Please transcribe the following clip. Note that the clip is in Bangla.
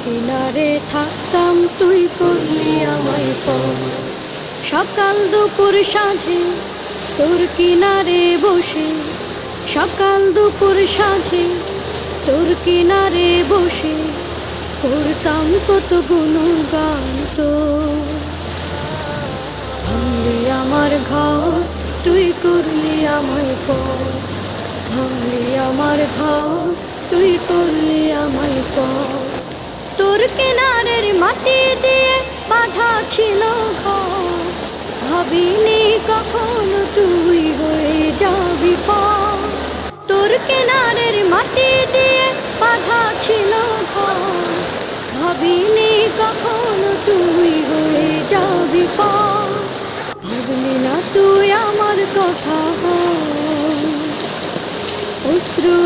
কিনারে থাকতাম তুই করলি আমায় পর। সকাল দুপুর সাঁঝে তোর কিনারে বসে, সকাল দুপুর সাঁঝে তোর কিনারে বসে করতাম কত গুণগান তোর। ভাঙলি আমার ঘর তুই করলি আমায় পর, ভাঙলি আমার ঘর তুই করলি আমায় পর। তোর কিনারের মাটি দিয়ে বাঁধা ছিল ঘর, ভাবিনি কখনো তুই হয়ে যাবি পর। তোর কিনারের মাটি দিয়ে বাঁধা ছিল ঘর, ভাবিনি কখনো তুই হয়ে যাবি পর। ভাবলি না তুই আমার কথা, অশ্রু